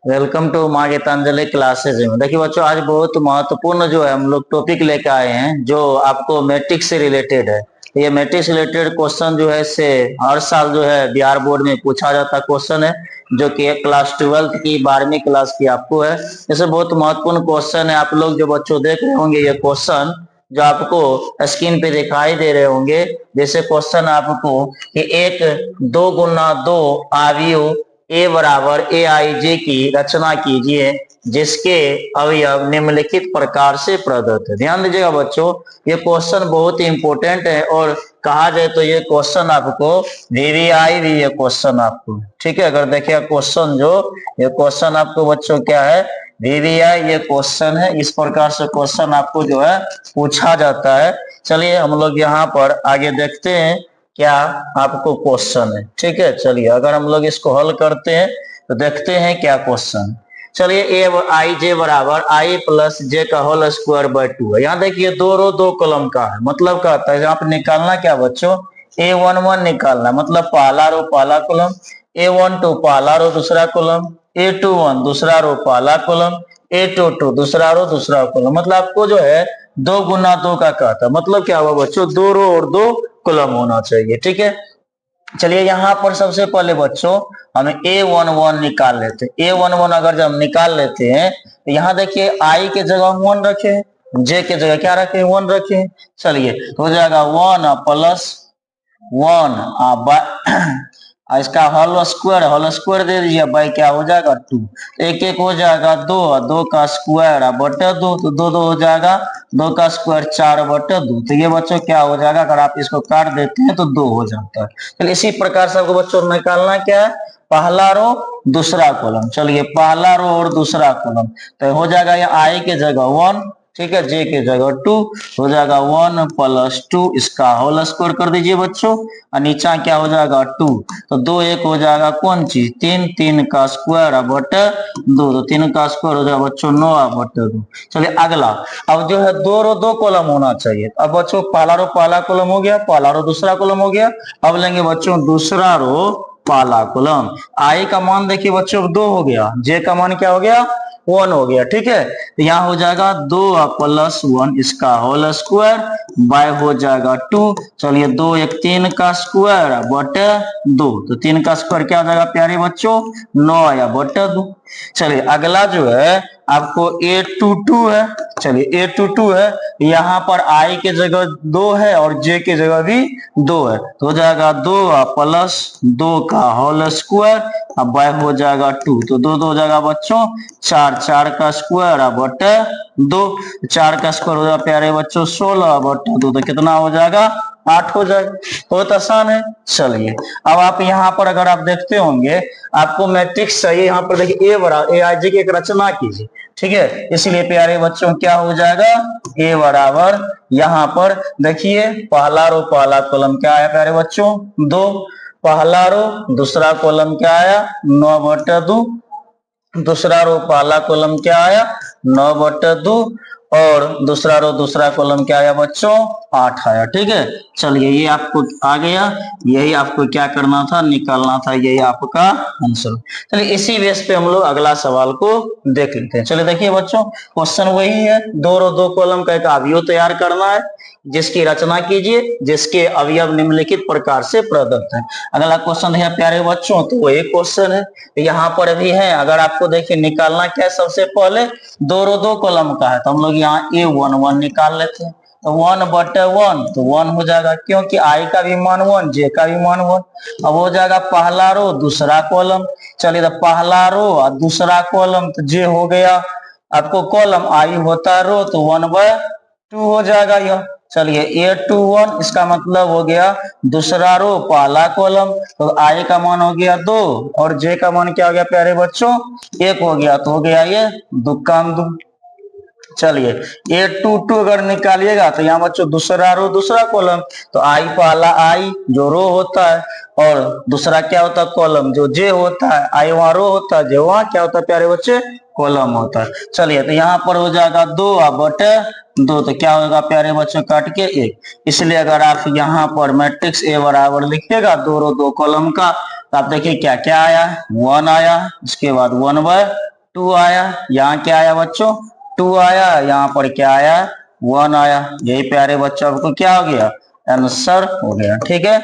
Welcome to माँ Geetanjali classes में। देखिए बच्चों, आज बहुत महत्वपूर्ण जो है हम लोग टॉपिक लेके आए हैं जो आपको मैट्रिक्स से रिलेटेड है। ये मैट्रिक्स से रिलेटेड क्वेश्चन जो है से हर साल जो है बिहार बोर्ड में पूछा जाता क्वेश्चन है, जो कि क्लास 12th की 12वीं क्लास की आपको है। जैसे बहुत महत्वपूर्ण क्वेश्चन है। आप लोग जो बच्चों देख रहे होंगे ये क्वेश्चन जो आपको स्क्रीन पे दिखाई दे रहे होंगे, जैसे क्वेश्चन आपको कि एक 2 गुना 2 आव्यूह ए बराबर ए आई जे की रचना कीजिए जिसके अवयव निम्नलिखित प्रकार से प्रदत्त है। ध्यान दीजिएगा बच्चों, ये क्वेश्चन बहुत ही इंपॉर्टेंट है और कहा जाए तो ये क्वेश्चन आपको वीवीआई भी ये क्वेश्चन आपको, ठीक है। अगर देखिए क्वेश्चन जो ये क्वेश्चन आपको बच्चों क्या है, वीवीआई ये क्वेश्चन है। इस प्रकार से क्वेश्चन आपको जो है पूछा जाता है। चलिए हम लोग यहाँ पर आगे देखते हैं क्या आपको क्वेश्चन है, ठीक है। चलिए अगर हम लोग इसको हल करते हैं तो देखते हैं क्या क्वेश्चन। चलिए ए आई जे बराबर आई प्लस जे का होल स्क्वायर बाय 2 है। यहाँ देखिए 2 रो 2 कॉलम का है, मतलब क्या होता है यहाँ पे निकालना क्या बच्चों, A11 निकालना, मतलब पहला रो पहला कॉलम, A12 पहला रो दूसरा कॉलम, A21 दूसरा रो पहला कॉलम, A22 दूसरा रो दूसरा कॉलम। मतलब आपको जो है 2 गुना 2 का कहता है, मतलब क्या हुआ बच्चों, 2 रो और 2 कॉलम होना चाहिए, ठीक है। चलिए यहाँ पर सबसे पहले बच्चों हम A11 निकाल लेते हैं। A11 अगर जब हम निकाल लेते हैं तो यहाँ देखिए आई के जगह 1 रखे, जे के जगह क्या रखे 1 रखे। चलिए तो हो जाएगा 1 प्लस 1 इसका होल स्क्वायर दे दीजिए, बाई क्या हो जाएगा 2। एक एक हो जाएगा 2, 2 का स्क्वायर बटे 2 तो 2 2 हो जाएगा, 2 का स्क्वायर 4 बटे 2। तो ये बच्चों क्या हो जाएगा, अगर आप इसको काट देते हैं तो 2 हो जाता है। चलिए इसी प्रकार से आपको बच्चों निकालना क्या है, पहला रो दूसरा कॉलम। चलिए पहला रो और दूसरा कॉलम तो हो जाएगा ये आई के जगह 1, ठीक है, जे के जगह 2 हो जाएगा 1 प्लस 2 इसका होल स्क्वायर कर दीजिए बच्चों, और नीचा क्या हो जाएगा 2 तो 2 1 हो जाएगा कौन चीज 3, 3 का स्क्वायर बटे 2 तो 3 का स्क्वायर हो जाएगा बच्चों 9 बटे 2। चलिए अगला, अब जो है 2 रो 2 कॉलम होना चाहिए। अब बच्चों पहला रो पहला कॉलम हो गया, पहला रो दूसरा कॉलम हो गया। अब लेंगे बच्चों दूसरा रो पहला कॉलम। आई का मान देखिए बच्चों 2 हो गया, जे का मान क्या हो गया 1 हो गया, ठीक है। तो यहाँ हो जाएगा 2 प्लस 1 इसका होल स्क्वायर बाय हो जाएगा 2। चलिए 2 1 3 का स्क्वायर बटे 2 तो 3 का स्क्वायर क्या हो जाएगा प्यारे बच्चों 9 या बटे 2। चलिए अगला जो है आपको A22 है। चलिए A22 है, यहाँ पर आई के जगह 2 है और जे के जगह भी 2 है तो हो जाएगा 2 प्लस 2 का होल स्क्वायर अब बाय हो जाएगा 2 तो 2 2 हो जाएगा बच्चों 4, 4 का स्क्वायर बटे 2, 4 का स्क्वायर हो जाएगा प्यारे बच्चों 16 बटे 2 तो कितना हो जाएगा 8 हो जाएगा। बहुत आसान है। चलिए अब आप यहाँ पर अगर आप देखते होंगे आपको मैट्रिक्स चाहिए, यहाँ पर देखिए ए बराबर ए आई जी की एक रचना कीजिए, ठीक है। इसलिए प्यारे बच्चों क्या हो जाएगा ए बराबर, यहाँ पर देखिए पहला रो पहला कॉलम क्या आया प्यारे बच्चों 2, पहला रो दूसरा कॉलम क्या आया 9 बटे 2, दूसरा रो पहला कॉलम क्या आया 9 बटे 2 और दूसरा रो दूसरा कॉलम क्या आया बच्चों 8 आया, ठीक है। चलिए ये आपको आ गया, यही आपको क्या करना था निकालना था, यही आपका आंसर। चलिए इसी बेस पे हम लोग अगला सवाल को देख लेते हैं। चलिए देखिए बच्चों क्वेश्चन वही है, 2 रो 2 कॉलम का एक अवयव तैयार करना है जिसकी रचना कीजिए जिसके अवयव निम्नलिखित प्रकार से प्रदत्त है। अगला क्वेश्चन है प्यारे बच्चों, तो वही क्वेश्चन है यहाँ पर भी है। अगर आपको देखिए निकालना क्या है, सबसे पहले 2 रो 2 कॉलम का है तो हम लोग यहाँ A11 निकाल लेते हैं तो 1 बटे 1 तो 1 हो जाएगा, क्योंकि आई का भी मान 1 जे का भी मान 1। अब हो जाएगा पहला रो दूसरा कॉलम। चलिए तो पहला रो और दूसरा कॉलम तो जे हो गया आपको कॉलम, आई होता है रो तो 1/2 हो जाएगा यह। चलिए A21 इसका मतलब हो गया दूसरा रो पहला कॉलम तो आई का मान हो गया 2 और जे का मान क्या हो गया प्यारे बच्चों 1 हो गया तो हो गया ये 2 का 2। चलिए ए टू टू अगर निकालिएगा तो यहाँ बच्चों दूसरा रो दूसरा कॉलम, तो आई पहला आई जो रो होता है, और दूसरा क्या होता है कॉलम जो जे होता है, आई वहां रो होता है, जे वहां क्या होता है प्यारे बच्चे कॉलम होता है। चलिए तो यहाँ पर हो जाएगा 2 बटे 2, तो क्या होगा प्यारे बच्चों काट के 1। इसलिए अगर आप यहाँ पर मैट्रिक्स ए बराबर लिखिएगा 2 रो 2 कॉलम का, तो आप देखिए क्या क्या आया 1 आया, इसके बाद 1/2 आया, यहाँ क्या आया बच्चों 2 आया, यहाँ पर क्या आया 1 आया। यही प्यारे बच्चों आपको क्या हो गया आंसर हो गया। ठीक है।